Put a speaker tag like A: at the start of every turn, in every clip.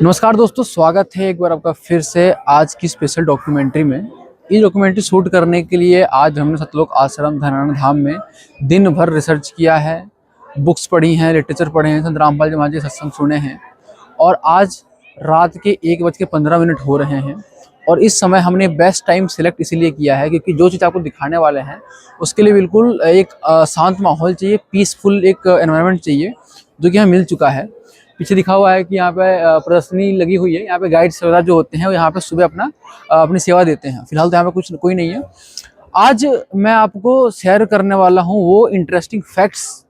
A: नमस्कार दोस्तों, स्वागत है एक बार आपका फिर से आज की स्पेशल डॉक्यूमेंट्री में। ये डॉक्यूमेंट्री शूट करने के लिए आज हमने सतलोक आश्रम धनाना धाम में दिन भर रिसर्च किया है, बुक्स पढ़ी हैं, लिटरेचर पढ़े हैं, संत रामपाल जी महाराज के सत्संग सुने हैं और आज रात के 1:15 हो रहे हैं। और इस समय हमने बेस्ट टाइम सिलेक्ट इसीलिए किया है क्योंकि जो चीज़ आपको दिखाने वाले हैं उसके लिए बिल्कुल एक शांत माहौल चाहिए, पीसफुल एक एनवायरनमेंट चाहिए, जो कि हमें मिल चुका है। पीछे लिखा हुआ है कि यहाँ पे प्रदर्शनी लगी हुई है। यहाँ पे गाइड सेवा जो होते हैं वो यहाँ पे सुबह अपनी सेवा देते हैं। फिलहाल तो यहाँ पे कोई नहीं है। आज मैं आपको शेयर करने वाला हूँ वो इंटरेस्टिंग फैक्ट्स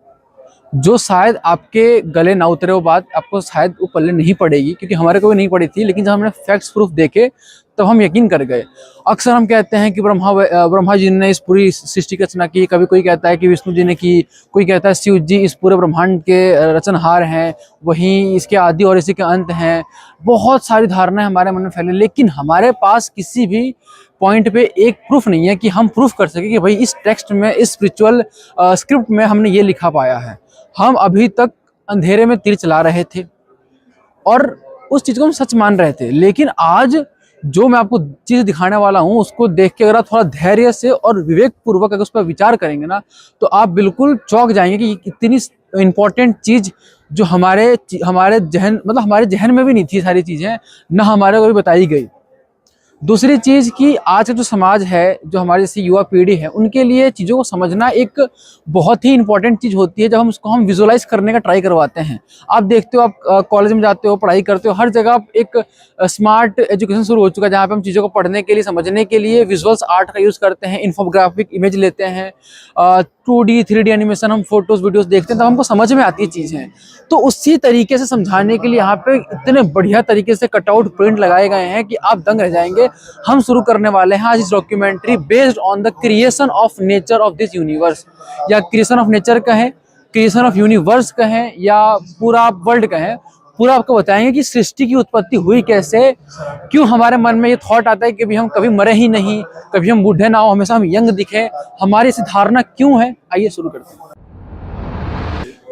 A: जो शायद आपके गले ना उतरे, वो बात आपको शायद वो पल्ले नहीं पड़ेगी क्योंकि हमारे को भी नहीं पड़ी थी, लेकिन जब हमने फैक्ट्स प्रूफ देखे तब हम यकीन कर गए। अक्सर हम कहते हैं कि ब्रह्मा जी ने इस पूरी सृष्टि की रचना की, कभी कोई कहता है कि विष्णु जी ने की, कोई कहता है शिव जी इस पूरे ब्रह्मांड के रचनहार हैं, वहीं इसके आदि और इसी के अंत हैं। बहुत सारी धारणाएं हमारे मन में फैले, लेकिन हमारे पास किसी भी पॉइंट पे एक प्रूफ नहीं है कि हम प्रूफ कर सके कि भाई इस टेक्स्ट में, इस स्पिरिचुअल स्क्रिप्ट में हमने ये लिखा पाया है। हम अभी तक अंधेरे में तीर चला रहे थे और उस चीज को हम सच मान रहे थे, लेकिन आज जो मैं आपको चीज दिखाने वाला हूं उसको देख के अगर आप थोड़ा धैर्य से और विवेक पूर्वक अगर उस पर विचार करेंगे ना, तो आप बिल्कुल चौंक जाएंगे कि इतनी इंपॉर्टेंट चीज जो हमारे जहन हमारे जहन में भी नहीं थी, सारी चीजें ना हमारे को भी बताई गई। दूसरी चीज़ कि आज का जो समाज है, जो हमारी जैसी युवा पीढ़ी है, उनके लिए चीज़ों को समझना एक बहुत ही इंपॉर्टेंट चीज़ होती है जब हम उसको विजुअलाइज करने का ट्राई करवाते हैं। आप देखते हो, आप कॉलेज में जाते हो, पढ़ाई करते हो, हर जगह आप एक स्मार्ट एजुकेशन शुरू हो चुका है जहाँ पे हम चीज़ों को पढ़ने के लिए, समझने के लिए विजुअल्स आर्ट का यूज़ करते हैं, इन्फोग्राफिक इमेज लेते हैं, 2D 3D एनिमेशन, हम फोटोज़ वीडियोज़ देखते हैं तब हमको समझ में आती है चीज़ें। तो उसी तरीके से समझाने के लिए यहाँ पे इतने बढ़िया तरीके से कटआउट प्रिंट लगाए गए हैं कि आप दंग रह जाएंगे। हम शुरू करने वाले हैं आज इस documentary based on the creation of nature of this universe, या क्रिएशन ऑफ नेचर कहें, क्रिएशन ऑफ यूनिवर्स कहें, या पूरा वर्ल्ड कहें। पूरा आपको बताएंगे कि सृष्टि की उत्पत्ति हुई कैसे, क्यों हमारे मन में ये थॉट आता है कि हम कभी मरे ही नहीं, कभी हम बूढ़े ना हो, हमेशा हम यंग दिखे, हमारी ऐसी धारणा क्यों है। आइए शुरू करते हैं।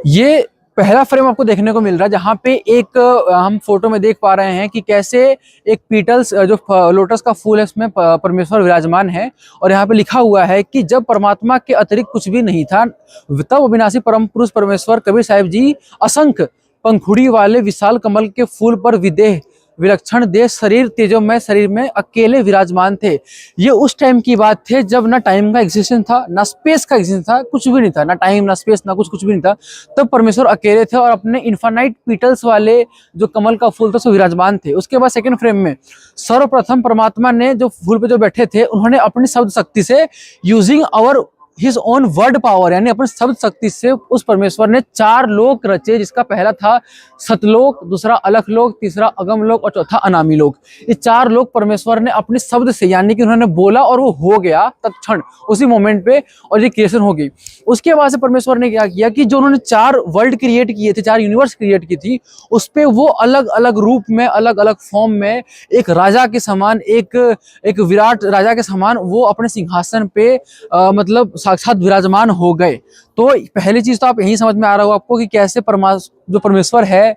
A: ये पहला फ्रेम आपको देखने को मिल रहा है जहाँ पे एक हम फोटो में देख पा रहे हैं कि कैसे एक पीटल्स जो लोटस का फूल है उसमें परमेश्वर विराजमान है, और यहाँ पे लिखा हुआ है कि जब परमात्मा के अतिरिक्त कुछ भी नहीं था तब अविनाशी परम पुरुष परमेश्वर कबीर साहिब जी असंख्य पंखुड़ी वाले विशाल कमल के फूल पर विदेह विलक्षण देह शरीर तेजोमय शरीर में अकेले विराजमान थे। ये उस टाइम की बात थे जब ना टाइम का एग्जिस्टेंस था, ना स्पेस का एग्जिस्टेंस था, कुछ भी नहीं था, ना टाइम ना स्पेस ना कुछ भी नहीं था। तब परमेश्वर अकेले थे और अपने इन्फानाइट पीटल्स वाले जो कमल का फूल था सो विराजमान थे। उसके बाद सेकंड फ्रेम में सर्वप्रथम परमात्मा ने जो फूल पे जो बैठे थे उन्होंने अपनी शब्द शक्ति से using our his own word power, यानी अपने शब्द शक्ति से उस परमेश्वर ने 4 लोक रचे, जिसका पहला था सतलोक, दूसरा अलख लोक, तीसरा अगम लोक और चौथा अनामी लोक। ये 4 लोक परमेश्वर ने अपने शब्द से, यानी कि उन्होंने बोला और वो हो गया तत्क्षण उसी मोमेंट पे, और ये क्रिएशन हो गई। उसके बाद से परमेश्वर ने क्या किया कि जो उन्होंने 4 वर्ल्ड क्रिएट किए थे, 4 यूनिवर्स क्रिएट की थी, उस पे वो अलग अलग रूप में, अलग अलग फॉर्म में एक राजा के समान, एक विराट राजा के समान वो अपने सिंहासन पे मतलब साक्षात विराजमान हो गए। तो पहली चीज तो आप यही समझ में आ रहा हो आपको कि कैसे जो परमेश्वर है,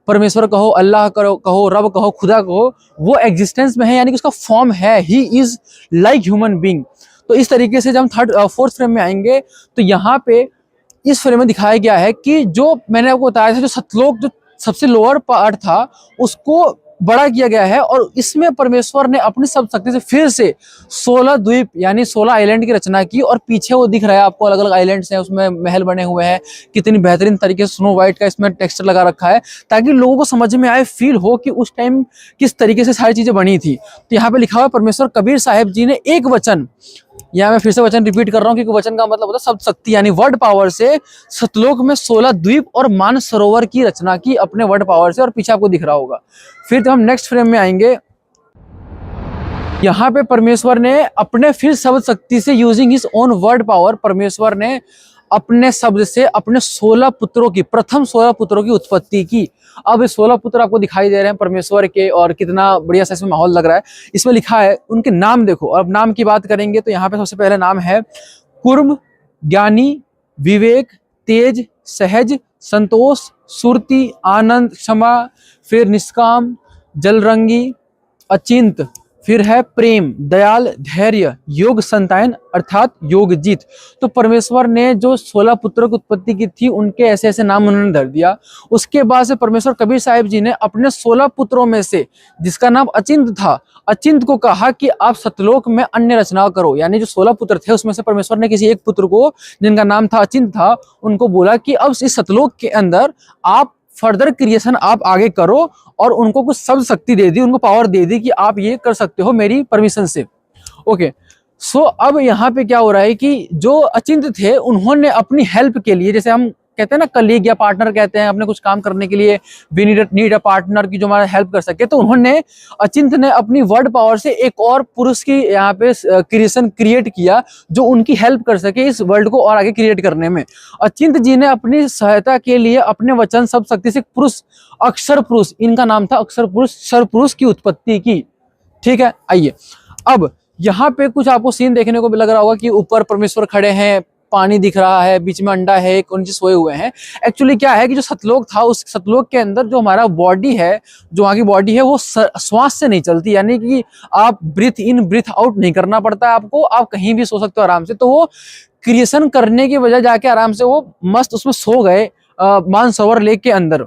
A: परमेश्वर कहो, अल्लाह कहो, रब कहो, खुदा कहो, वो एग्जिस्टेंस में है, यानी कि उसका फॉर्म है, he is like human being. तो इस तरीके से जब हम फोर्थ फ्रेम में आएंगे तो यहाँ पे इस फ्रेम में दिखाया गया है कि जो मैंने आपको बताया था, जो सतलोक जो सबसे लोअर पार्ट था उसको बड़ा किया गया है, और इसमें परमेश्वर ने अपनी सब शक्ति से फिर से 16 द्वीप यानी 16 आइलैंड की रचना की। और पीछे वो दिख रहा है आपको, अलग अलग आइलैंड्स हैं, उसमें महल बने हुए हैं, कितनी बेहतरीन तरीके से स्नो व्हाइट का इसमें टेक्सचर लगा रखा है ताकि लोगों को समझ में आए, फील हो कि उस टाइम किस तरीके से सारी चीजें बनी थी। तो यहाँ पे लिखा हुआ परमेश्वर कबीर साहिब जी ने एक वचन, यहाँ मैं फिर से वचन रिपीट कर रहा हूँ क्योंकि वचन का मतलब होता है शब्द शक्ति, यानी वर्ड पावर से सतलोक में 16 द्वीप और मान सरोवर की रचना की अपने वर्ड पावर से, और पीछे आपको दिख रहा होगा। फिर तो हम नेक्स्ट फ्रेम में आएंगे। यहाँ पे परमेश्वर ने अपने फिर शब्द शक्ति से using his own word power, परमेश्वर ने अपने शब्द से अपने 16 पुत्रों की, प्रथम 16 पुत्रों की उत्पत्ति की। अब ये 16 पुत्र आपको दिखाई दे रहे हैं परमेश्वर के, और कितना बढ़िया सा इसमें माहौल लग रहा है। इसमें लिखा है उनके नाम देखो, और अब नाम की बात करेंगे तो यहाँ पे सबसे पहले नाम है कुर्म, ज्ञानी, विवेक, तेज, सहज, संतोष, सुरति, आनंद, क्षमा, फिर निष्काम, जलरंगी, अचिंत, फिर है प्रेम, दयाल, धैर्य, योग संतायन अर्थात योग जीत। तो परमेश्वर ने जो 16 पुत्रों की उत्पत्ति की थी उनके ऐसे ऐसे नाम उन्होंने धर दिया। उसके बाद से परमेश्वर कबीर साहिब जी ने अपने 16 पुत्रों में से जिसका नाम अचिंत था, अचिंत को कहा कि आप सतलोक में अन्य रचना करो। यानी जो 16 पुत्र थे उसमें से परमेश्वर ने किसी एक पुत्र को जिनका नाम था अचिंत था, उनको बोला कि अब इस सतलोक के अंदर आप फर्दर क्रिएशन आप आगे करो, और उनको कुछ सब शक्ति दे दी, उनको पावर दे दी कि आप ये कर सकते हो मेरी परमिशन से। ओके, सो अब यहाँ पे क्या हो रहा है कि जो अचिंत थे उन्होंने अपनी हेल्प के लिए, जैसे हम कहते हैं ना कलीग या पार्टनर कहते हैं, अपने कुछ काम करने के लिए वी नीड अ पार्टनर की जो हमारा हेल्प कर सके, तो उन्होंने अचिंत ने अपनी वर्ड पावर से एक और पुरुष की यहाँ पे क्रिएशन क्रिएट किया जो उनकी हेल्प कर सके इस वर्ल्ड को और आगे क्रिएट करने में। अचिंत जी ने अपनी सहायता के लिए अपने वचन सब शक्ति से पुरुष, अक्षर पुरुष, इनका नाम था अक्षर पुरुष, सर पुरुष की उत्पत्ति की। ठीक है, आइए अब यहाँ पे कुछ आपको सीन देखने को भी लग रहा होगा कि ऊपर परमेश्वर खड़े हैं, पानी दिख रहा है, बीच में अंडा है, एक नीचे सोए हुए हैं। एक्चुअली क्या है कि जो सतलोक था उस सतलोक के अंदर जो हमारा बॉडी है, जो वहाँ की बॉडी है वो श्वास से नहीं चलती, यानी कि आप ब्रीथ इन ब्रीथ आउट नहीं करना पड़ता है आपको, आप कहीं भी सो सकते हो आराम से। तो वो क्रिएशन करने की वजह जाके आराम से वो मस्त उसमें सो गए मानसरोवर लेक के अंदर।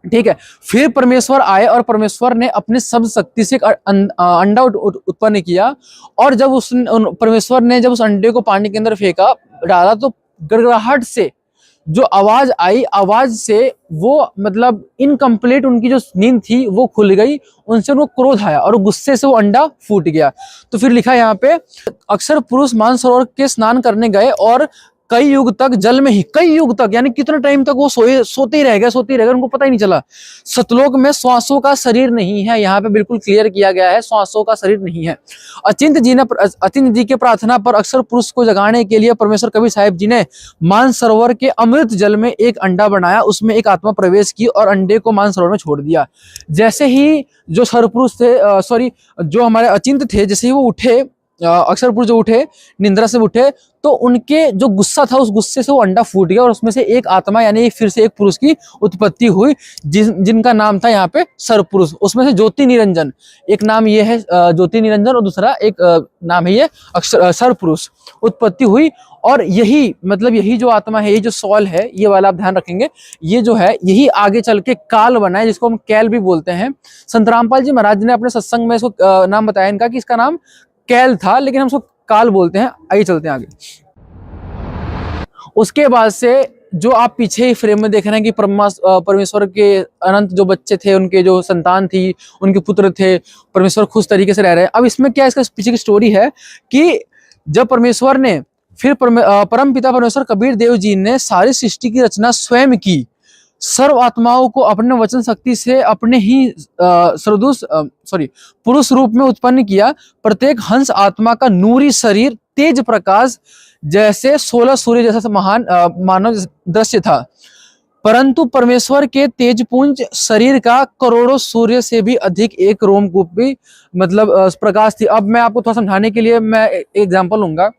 A: ठीक है, फिर परमेश्वर आए और परमेश्वर ने अपने सब शक्ति से एक अंडा उत्पन्न किया, और जब उस परमेश्वर ने जब उस अंडे को पानी के अंदर फेंका डाला तो गड़गड़ाहट से जो आवाज आई, आवाज से वो मतलब इनकम्प्लीट उनकी जो नींद थी वो खुल गई, उनसे उनको क्रोध आया और गुस्से से वो अंडा फूट गया। तो फिर लिखा यहाँ पे अक्षर पुरुष मानसरोवर के स्नान करने गए और कई युग तक जल में ही, कई युग तक यानी कितने टाइम तक वो सोते ही रह गए, उनको पता ही नहीं चला। सतलोक में श्वासों का शरीर नहीं है, यहाँ पे बिल्कुल क्लियर किया गया है, श्वासों का शरीर नहीं है। अचिंत जी के प्रार्थना पर अक्षर पुरुष को जगाने के लिए परमेश्वर कबीर साहिब जी ने मानसरोवर के अमृत जल में एक अंडा बनाया, उसमें एक आत्मा प्रवेश की और अंडे को मानसरोवर में छोड़ दिया। जैसे ही जो सरपुरुष थे जो हमारे अचिंत थे, जैसे ही वो उठे, अक्षर पुरुष जो उठे, निंद्रा से उठे, तो उनके जो गुस्सा था उस गुस्से से वो अंडा फूट गया और उसमें से एक आत्मा यानी फिर से एक पुरुष की उत्पत्ति हुई, जिनका नाम था यहाँ पे सरपुरुष। उसमें से ज्योति निरंजन, एक नाम ये है ज्योति निरंजन और दूसरा एक नाम है ये सरपुरुष, उत्पत्ति हुई। और यही मतलब यही जो आत्मा है, ये जो सॉल है, ये वाला आप ध्यान रखेंगे, ये जो है यही आगे चल के काल बना है, जिसको हम कैल भी बोलते हैं। संत रामपाल जी महाराज ने अपने सत्संग में इसको नाम बताया इनका कि इसका नाम कैल था, लेकिन हम उसको काल बोलते हैं। आइए चलते हैं आगे। उसके बाद से जो आप पीछे ही फ्रेम में देख रहे हैं कि परमेश्वर के अनंत जो बच्चे थे, उनके जो संतान थी, उनके पुत्र थे, परमेश्वर खुश तरीके से रह रहे हैं। अब इसमें क्या, इसका पीछे की स्टोरी है कि जब परमेश्वर ने फिर परम पिता परमेश्वर कबीर देव जी ने सारी सृष्टि की रचना स्वयं की, सर्व आत्माओं को अपने वचन शक्ति से अपने ही पुरुष रूप में उत्पन्न किया। प्रत्येक हंस आत्मा का नूरी शरीर तेज प्रकाश जैसे 16 सूर्य जैसा महान मानव दृश्य था, परंतु परमेश्वर के तेजपुंज शरीर का करोड़ों सूर्य से भी अधिक एक रोमकूपी मतलब प्रकाश थी। अब मैं आपको थोड़ा समझाने के लिए मैं एग्जांपल लूंगा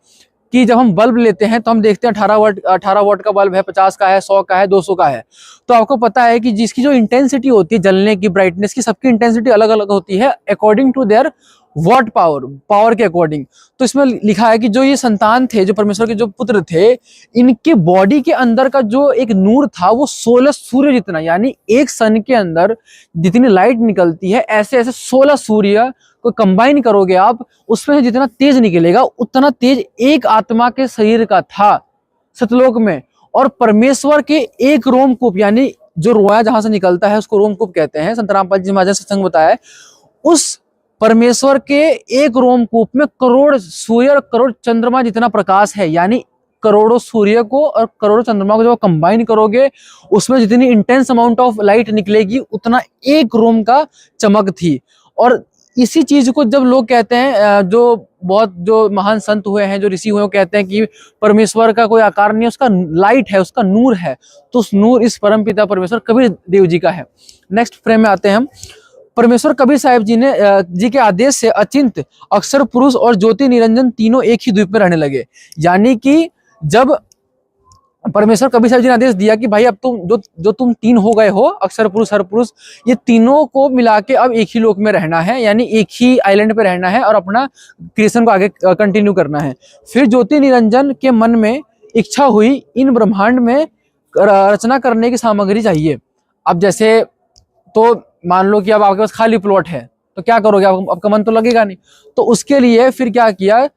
A: कि जब हम बल्ब लेते हैं तो हम देखते हैं 18 वाट का बल्ब है, 50 का है, 100 का है, 200 का है। तो आपको पता है कि जिसकी जो इंटेंसिटी होती है जलने की, ब्राइटनेस की, सबकी इंटेंसिटी अलग अलग होती है according to their watt power के अकॉर्डिंग। तो इसमें लिखा है कि जो ये संतान थे, जो परमेश्वर के जो पुत्र थे, इनके बॉडी के अंदर का जो एक नूर था वो 16 सूर्य जितना, यानी एक सन के अंदर जितनी लाइट निकलती है ऐसे ऐसे 16 सूर्य को कंबाइन करोगे आप, उसमें से जितना तेज निकलेगा उतना तेज एक आत्मा के शरीर का था सतलोक में। और परमेश्वर के एक रोमकूप यानी जो रोया जहां से निकलता है उसको रोमकूप कहते हैं, संत रामपाल जी महाराज सत्संग बताया है। उस परमेश्वर के एक रोमकूप में करोड़ सूर्य और करोड़ चंद्रमा जितना प्रकाश है, यानी करोड़ों सूर्य को और करोड़ों चंद्रमा को जब कंबाइन करोगे उसमें जितनी इंटेंस अमाउंट ऑफ लाइट निकलेगी उतना एक रोम का चमक थी। और इसी चीज को जब लोग कहते हैं, जो महान संत हुए हैं, जो ऋषि हुए हैं, कहते हैं कि परमेश्वर का कोई आकार नहीं है, उसका लाइट है, उसका नूर है। तो उस नूर इस परम पिता परमेश्वर कबीर देव जी का है। नेक्स्ट फ्रेम में आते हैं हम। परमेश्वर कबीर साहिब जी के आदेश से अचिंत, अक्षर पुरुष और ज्योति निरंजन तीनों एक ही द्वीप में रहने लगे। यानी कि जब परमेश्वर कबीर साहब जी ने आदेश दिया कि भाई अब तुम तीन हो गए हो, अक्षर पुरुष, हर पुरुष, ये तीनों को मिला के अब एक ही लोक में रहना है, यानी एक ही आइलैंड पे रहना है और अपना क्रिएशन को आगे कंटिन्यू करना है। फिर ज्योति निरंजन के मन में इच्छा हुई, इन ब्रह्मांड में रचना करने की सामग्री चाहिए। अब जैसे तो मान लो कि अब आपके पास खाली प्लॉट है, तो क्या करोगे, आपका मन तो लगेगा नहीं। तो उसके लिए फिर क्या किया,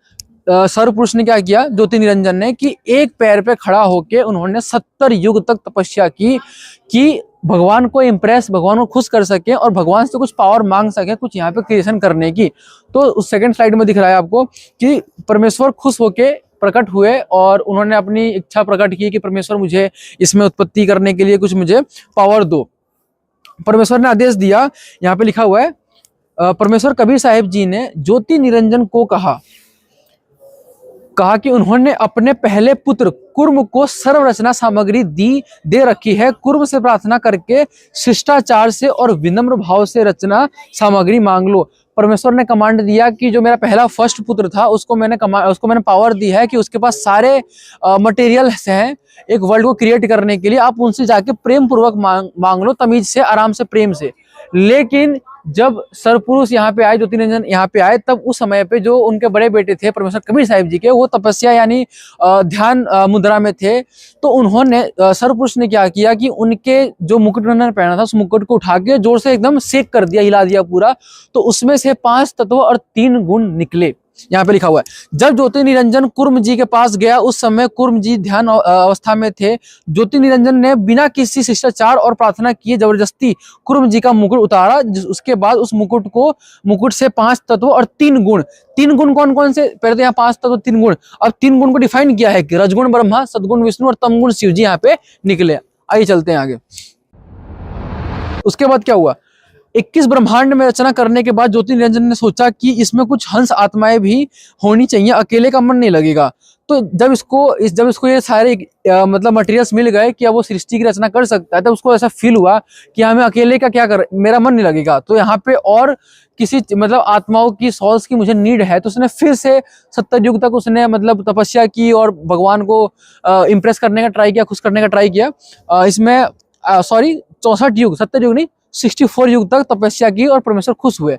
A: सर्व पुरुष ने क्या किया, ज्योति निरंजन ने, कि एक पैर पे खड़ा होके उन्होंने 70 युग तक तपस्या की कि भगवान को इम्प्रेस, भगवान को खुश कर सके और भगवान से कुछ पावर मांग सके, कुछ यहाँ पे क्रिएशन करने की। तो उस सेकंड स्लाइड में दिख रहा है आपको कि परमेश्वर खुश होके प्रकट हुए और उन्होंने अपनी इच्छा प्रकट की कि परमेश्वर मुझे इसमें उत्पत्ति करने के लिए कुछ मुझे पावर दो। परमेश्वर ने आदेश दिया, यहाँ पे लिखा हुआ है, परमेश्वर कबीर साहिब जी ने ज्योति निरंजन को कहा कि उन्होंने अपने पहले पुत्र कुर्म को सर्व रचना सामग्री दे रखी है। कुर्म से प्रार्थना करके शिष्टाचार से और विनम्र भाव से रचना सामग्री मांग लो। परमेश्वर ने कमांड दिया कि जो मेरा पहला फर्स्ट पुत्र था उसको मैंने पावर दी है कि उसके पास सारे मटेरियल्स हैं एक वर्ल्ड को क्रिएट करने के लिए, आप उनसे जाके प्रेम पूर्वक मांग लो, तमीज से, आराम से, प्रेम से। लेकिन जब सरपुरुष यहाँ पे आए, ज्योति निरंजन यहाँ पे आए, तब उस समय पे जो उनके बड़े बेटे थे परमेश्वर कबीर साहिब जी के, वो तपस्या यानी ध्यान मुद्रा में थे। तो उन्होंने, सरपुरुष ने क्या किया कि उनके जो मुकुट उन्होंने पहना था उस मुकुट को उठा के जोर से एकदम सेक कर दिया, हिला दिया पूरा। तो उसमें से 5 तत्व और 3 गुण निकले। यहाँ पे लिखा हुआ है, जब ज्योति निरंजन कुर्म जी के पास गया उस समय कुर्म जी ध्यान अवस्था में थे। ज्योति निरंजन ने बिना किसी शिष्टाचार और प्रार्थना किए जबरदस्ती कुर्म जी का मुकुट उतारा। उसके बाद उस मुकुट से 5 तत्व और 3 गुण, 3 गुण कौन कौन से, पहले तो यहाँ 5 तत्व 3 गुण, अब 3 गुण को डिफाइन किया है कि रजगुण ब्रह्मा, सदगुण विष्णु और तमगुण शिव जी यहाँ पे निकले। आइए चलते हैं आगे। उसके बाद क्या हुआ, 21 ब्रह्मांड में रचना करने के बाद ज्योति निरंजन ने सोचा कि इसमें कुछ हंस आत्माएं भी होनी चाहिए, अकेले का मन नहीं लगेगा। तो जब इसको ये सारे मतलब मटेरियल्स मिल गए कि अब वो सृष्टि की रचना कर सकता है, तब उसको ऐसा फील हुआ कि हमें अकेले का क्या कर, मेरा मन नहीं लगेगा, तो यहाँ पे और किसी मतलब आत्माओं की, सॉल्स की मुझे नीड है। तो उसने फिर से 70 युग तक उसने मतलब तपस्या की और भगवान को इम्प्रेस करने का ट्राई किया, खुश करने का ट्राई किया। इसमें 64 युग, 70 युग नहीं, 64 युग तक तपस्या की और परमेश्वर खुश हुए।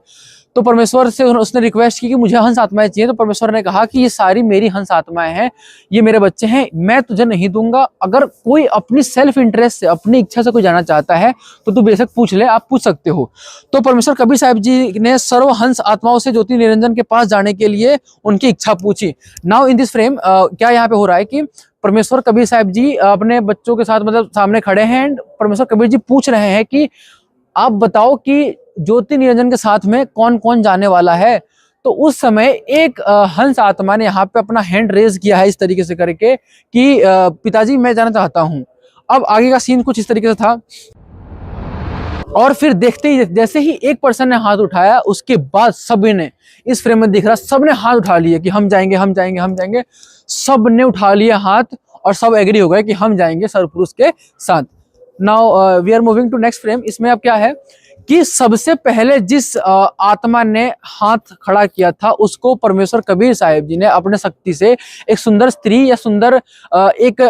A: तो परमेश्वर से उसने रिक्वेस्ट की कि मुझे हंस आत्माएं चाहिए। तो परमेश्वर ने कहा कि ये सारी मेरी हंस आत्माएं हैं, ये मेरे बच्चे हैं, मैं तुझे नहीं दूंगा। अगर कोई अपनी सेल्फ इंटरेस्ट से, अपनी इच्छा से कोई जाना चाहता है तो तू बेशक पूछ ले, आप पूछ सकते हो। तो परमेश्वर कबीर साहिब जी ने सर्व हंस आत्माओं से ज्योति निरंजन के पास जाने के लिए उनकी इच्छा पूछी। नाउ इन दिस फ्रेम क्या यहाँ पे हो रहा है कि परमेश्वर कबीर साहिब जी अपने बच्चों के साथ मतलब सामने खड़े हैं एंड परमेश्वर कबीर जी पूछ रहे हैं कि आप बताओ कि ज्योति निरंजन के साथ में कौन कौन जाने वाला है। तो उस समय एक हंस आत्मा ने यहाँ पे अपना हैंड रेज किया है इस तरीके से करके कि पिताजी मैं जाना चाहता हूँ। अब आगे का सीन कुछ इस तरीके से था और फिर देखते ही जैसे ही एक पर्सन ने हाथ उठाया उसके बाद सभी ने, इस फ्रेम में दिख रहा, सब ने हाथ उठा लिए कि हम जाएंगे, हम जाएंगे, हम जाएंगे। सब ने उठा लिया हाथ और सब एग्री हो गए कि हम जाएंगे सरपुरुष के साथ। Now we are moving to next frame. इसमें अब क्या है कि सबसे पहले जिस आत्मा ने हाथ खड़ा किया था उसको परमेश्वर कबीर साहिब जी ने अपने शक्ति से एक सुंदर स्त्री या सुंदर एक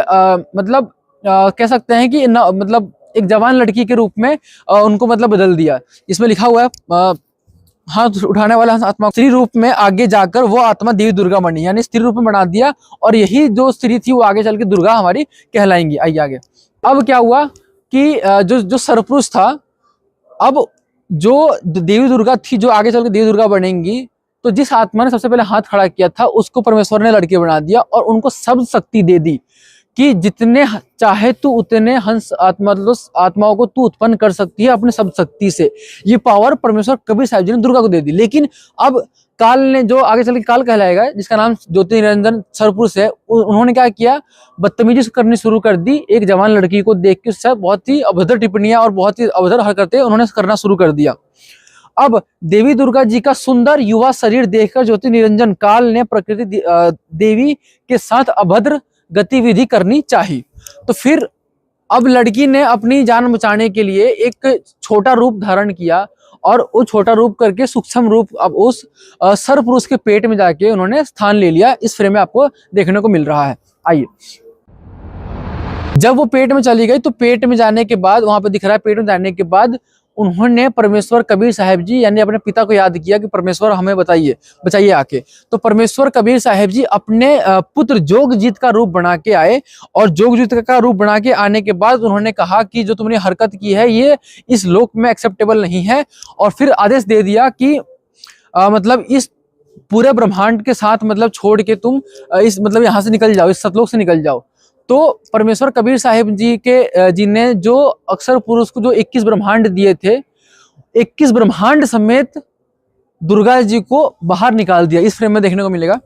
A: मतलब कह सकते हैं कि मतलब एक जवान लड़की के रूप में उनको मतलब बदल दिया। इसमें लिखा हुआ है हाथ उठाने वाला आत्मा स्त्री रूप में आगे जाकर वो आत्मा देवी दुर्गा बनी, यानी स्त्री रूप में बना दिया और यही जो स्त्री थी वो आगे चल के दुर्गा हमारी कहलाएंगी। आइए आगे। अब क्या हुआ कि जो सरपुरुष था, अब जो देवी दुर्गा थी जो आगे चल के देवी दुर्गा बनेंगी, तो जिस आत्मा ने सबसे पहले हाथ खड़ा किया था उसको परमेश्वर ने लड़के बना दिया और उनको सब शक्ति दे दी कि जितने चाहे तू उतने हंस आत्माओं को तू उत्पन्न कर सकती है अपने सब शक्ति से। ये पावर परमेश्वर कबीर साहिब जी ने दुर्गा को दे दी। लेकिन अब काल ने, जो आगे चल के काल कहलाएगा, जिसका नाम ज्योति निरंजन सरपुरुष है, उन्होंने क्या किया, बदतमीजी करनी शुरू कर दी। एक जवान लड़की को देख के उससे बहुत ही अभद्र टिप्पणियां और बहुत ही अभद्र हरकतें उन्होंने करना शुरू कर दिया। अब देवी दुर्गा जी का सुंदर युवा शरीर देखकर ज्योति निरंजन काल ने प्रकृति देवी के साथ अभद्र गतिविधि करनी चाहिए। तो फिर अब लड़की ने अपनी जान बचाने के लिए एक छोटा रूप धारण किया और वो छोटा रूप करके सूक्ष्म रूप अब उस सरपुरुष के पेट में जाके उन्होंने स्थान ले लिया। इस फ्रेम में आपको देखने को मिल रहा है। आइए। जब वो पेट में चली गई तो पेट में जाने के बाद, वहां पे दिख रहा है पेट में जाने के बाद उन्होंने परमेश्वर कबीर साहब जी यानी अपने पिता को याद किया कि परमेश्वर हमें बचाइए आके। तो परमेश्वर कबीर साहब जी अपने पुत्र जोगजीत का रूप बना के आए, और जोगजीत का रूप बना के आने के बाद उन्होंने कहा कि जो तुमने हरकत की है ये इस लोक में एक्सेप्टेबल नहीं है, और फिर आदेश दे दिया कि मतलब इस पूरे ब्रह्मांड के साथ मतलब छोड़ के तुम इस मतलब यहाँ से निकल जाओ, इस सतलोक से निकल जाओ। तो परमेश्वर कबीर साहिब जी ने जो अक्षर पुरुष को जो 21 ब्रह्मांड दिए थे, 21 ब्रह्मांड समेत दुर्गा जी को बाहर निकाल दिया। इस फ्रेम में देखने को मिलेगा।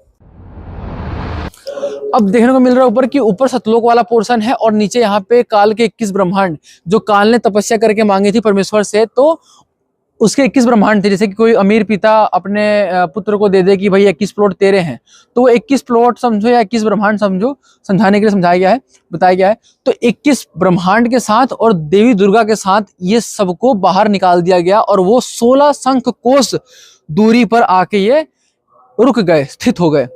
A: अब देखने को मिल रहा है ऊपर कि ऊपर सतलोक वाला पोर्शन है और नीचे यहाँ पे काल के 21 ब्रह्मांड जो काल ने तपस्या करके मांगी थी परमेश्वर से, तो उसके 21 ब्रह्मांड थे। जैसे कि कोई अमीर पिता अपने पुत्र को दे दे कि भाई 21 प्लॉट तेरे हैं, तो वो 21 प्लॉट समझो या 21 ब्रह्मांड समझो, समझाने के लिए समझाया गया है, बताया गया है। तो 21 ब्रह्मांड के साथ और देवी दुर्गा के साथ ये सबको बाहर निकाल दिया गया, और वो 16 शंख कोस दूरी पर आके ये रुक गए, स्थित हो गए।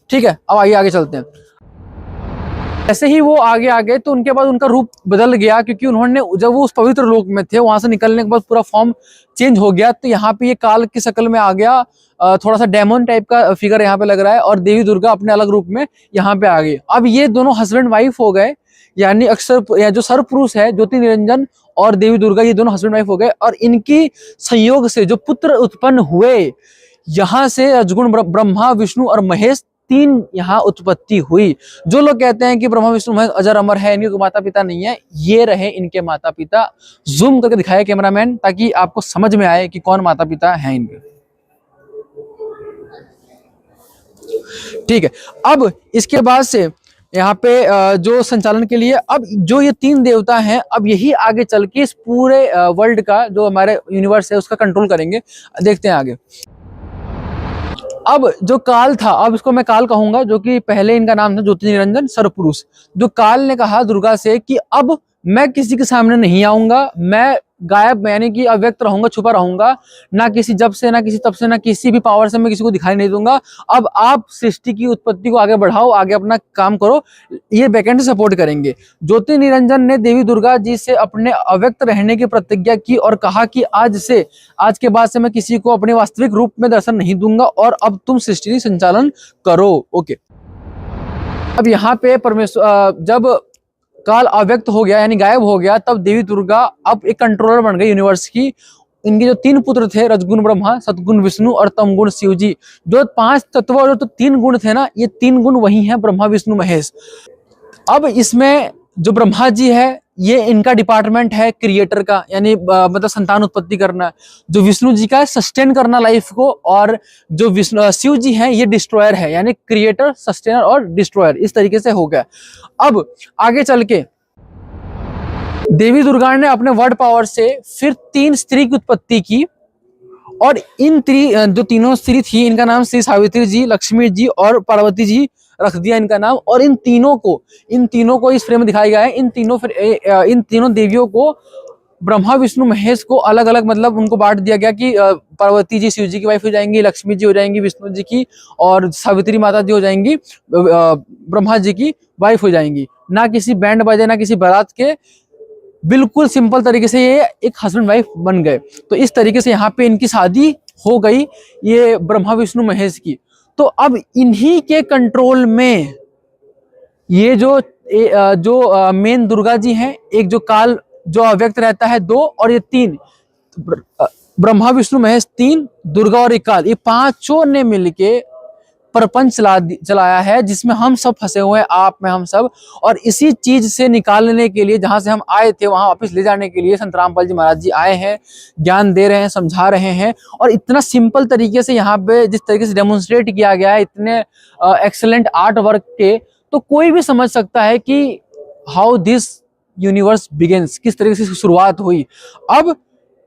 A: ठीक है, अब आगे चलते हैं। ऐसे ही वो आगे आ गए तो उनके बाद उनका रूप बदल गया, क्योंकि उन्होंने जब वो उस पवित्र लोक में थे वहां से निकलने के बाद पूरा फॉर्म चेंज हो गया। तो यहाँ पे ये काल की शक्ल में आ गया, थोड़ा सा डेमन टाइप का फिगर यहाँ पे लग रहा है, और देवी दुर्गा अपने अलग रूप में यहाँ पे आ गई। अब ये दोनों हस्बैंड वाइफ हो गए, यानी अक्षर या जो सर्व पुरुष है ज्योति निरंजन और देवी दुर्गा, ये दोनों हस्बैंड वाइफ हो गए, और इनकी संयोग से जो पुत्र उत्पन्न हुए, यहाँ से रजगुण ब्रह्मा विष्णु और महेश 3 यहाँ उत्पत्ति हुई। जो लोग कहते हैं कि ब्रह्मा विष्णु महेश अजर अमर है, इनके माता पिता नहीं है, ये रहे इनके माता पिता। जूम करके दिखाया कैमरामैन ताकि आपको समझ में आए कि कौन माता पिता हैं इनके। ठीक है, अब इसके बाद से यहाँ पे जो संचालन के लिए अब जो ये 3 देवता हैं, अब यही आगे चल के इस पूरे वर्ल्ड का जो हमारे यूनिवर्स है उसका कंट्रोल करेंगे। देखते हैं आगे। अब जो काल था, अब इसको मैं काल कहूंगा, जो कि पहले इनका नाम था ज्योति निरंजन सर्वपुरुष। जो काल ने कहा दुर्गा से कि अब मैं किसी के सामने नहीं आऊंगा, मैं गायब यानी कि अव्यक्त रहूंगा, छुपा रहूंगा, ना किसी जब से, ना किसी तब से, ना किसी भी पावर से मैं किसी को दिखाई नहीं दूंगा। अब आप सृष्टि की उत्पत्ति को आगे बढ़ाओ, आगे अपना काम करो, ये बैकेंड सपोर्ट करेंगे। ज्योति निरंजन ने देवी दुर्गा जी से अपने अव्यक्त रहने की प्रतिज्ञा की और कहा कि आज के बाद से मैं किसी को अपने वास्तविक रूप में दर्शन नहीं दूंगा, और अब तुम सृष्टि संचालन करो। ओके, अब यहाँ पे परमेश्वर जब काल अव्यक्त हो गया यानी गायब हो गया, तब देवी दुर्गा अब एक कंट्रोलर बन गई यूनिवर्स की। इनके जो 3 पुत्र थे, रजगुण ब्रह्मा, सतगुण विष्णु और तमगुण शिव जी, जो 5 तत्व और जो 3 गुण थे ना, ये 3 गुण वही हैं ब्रह्मा विष्णु महेश। अब इसमें जो ब्रह्मा जी है ये इनका डिपार्टमेंट है क्रिएटर का, यानी मतलब संतान उत्पत्ति करना। जो विष्णु जी का है सस्टेन करना लाइफ को, और जो शिव जी हैं ये डिस्ट्रॉयर है, यानी क्रिएटर, सस्टेनर और डिस्ट्रॉयर, इस तरीके से हो गया। अब आगे चल के देवी दुर्गा ने अपने वर्ड पावर से फिर 3 स्त्री की उत्पत्ति की, और इन जो तीनों स्त्री थी इनका नाम श्री सावित्री जी, लक्ष्मी जी और पार्वती जी रख दिया इनका नाम। और इन तीनों को इस फ्रेम में दिखाया गया है। इन तीनों देवियों को ब्रह्मा विष्णु महेश को अलग अलग मतलब उनको बांट दिया गया कि पार्वती जी शिव जी की वाइफ हो जाएंगी, लक्ष्मी जी हो जाएंगी विष्णु जी की, और सावित्री माता जी हो जाएंगी ब्रह्मा जी की वाइफ हो जाएंगी। ना किसी बैंड बजे, ना किसी बारात के, बिल्कुल सिंपल तरीके से ये एक हस्बैंड वाइफ बन गए। तो इस तरीके से यहाँ पे इनकी शादी हो गई, ये ब्रह्मा विष्णु महेश की। तो अब इन्हीं के कंट्रोल में ये जो मेन दुर्गा जी हैं, एक जो काल जो अव्यक्त रहता है 2, और ये 3 ब्रह्मा विष्णु महेश 3, दुर्गा और काल, ये 5 ने मिलके प्रपंच चलाया है, जिसमें हम सब फंसे हुए हैं, आप में हम सब। और इसी चीज से निकालने के लिए, जहां से हम आए थे वहां वापस ले जाने के लिए संत रामपाल जी महाराज जी आए हैं, ज्ञान दे रहे हैं, समझा रहे हैं। और इतना सिंपल तरीके से यहाँ पे जिस तरीके से डेमोन्स्ट्रेट किया गया है, इतने एक्सेलेंट आर्ट वर्क के, तो कोई भी समझ सकता है कि हाउ दिस यूनिवर्स बिगिंस, किस तरीके से शुरुआत हुई। अब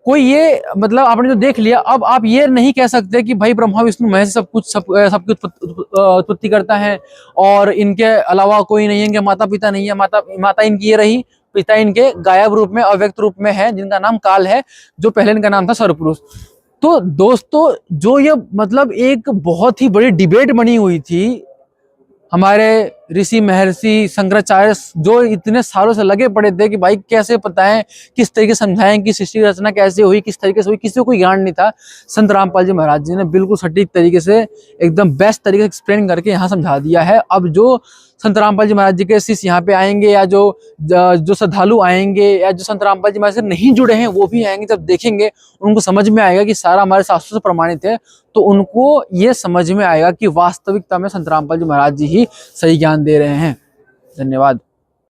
A: कोई ये मतलब आपने जो देख लिया, अब आप ये नहीं कह सकते कि भाई ब्रह्मा विष्णु महेश सबकी उत्पत्ति करता है और इनके अलावा कोई नहीं है, इनके माता पिता नहीं है। माता इनकी ये रही, पिता इनके गायब रूप में, अव्यक्त रूप में है, जिनका नाम काल है, जो पहले इनका नाम था सर्वपुरुष। तो दोस्तों, जो ये मतलब एक बहुत ही बड़ी डिबेट बनी हुई थी हमारे ऋषि महर्षि शंकराचार्य जो इतने सालों से लगे पड़े थे कि भाई कैसे बताएं, किस तरीके से समझाएं कि सृष्टि रचना कैसे हुई, किस तरीके से हुई, किसी को कोई ज्ञान नहीं था। संत रामपाल जी महाराज जी ने बिल्कुल सटीक तरीके से एकदम बेस्ट तरीके से एक्सप्लेन करके यहाँ समझा दिया है। अब जो संत रामपाल जी महाराज जी के शिष्य यहाँ पे आएंगे या जो श्रद्धालु आएंगे या जो संत रामपाल जी महाराज से नहीं जुड़े हैं वो भी आएंगे, जब देखेंगे उनको समझ में आएगा कि सारा हमारे शास्त्रों से प्रमाणित है, तो उनको ये समझ में आएगा कि वास्तविकता में संत रामपाल जी महाराज जी ही सही ज्ञान दे रहे हैं। धन्यवाद।